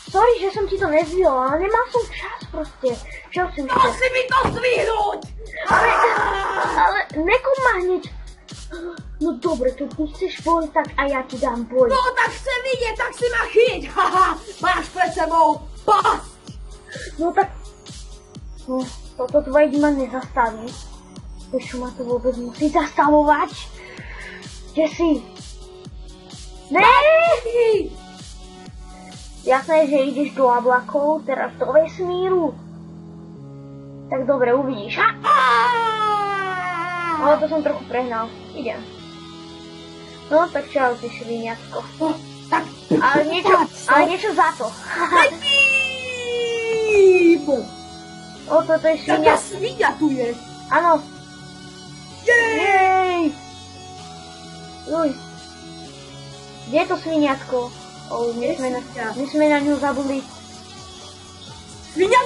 Sorry, že som ti to nezvihol, ale nemal som čas proste. Čo si To si mi to zvihnúť! Ale nekom ma hneď. No dobre, tu chceš boj, tak a ja ti dám boj. No tak chcem vidieť, tak si ma chyť! Haha, máš pred sebou pasť! No tak... No, toto tvoje ma nezastaví. Prečo ma to vôbec musí zastavovať? Kde si? Ne! Jasné, že ideš do oblakov, teraz do vesmíru. Tak dobre, uvidíš. Ale to som trochu prehnal. Idem. No, tak čau, ty šviniatko. No, tak... Ale niečo za to. O, toto je Taká šviniatko. svinia tu je. Áno. Jej! Uj. Kde je to sviniatko? My sme na ňu zabudli. Svinia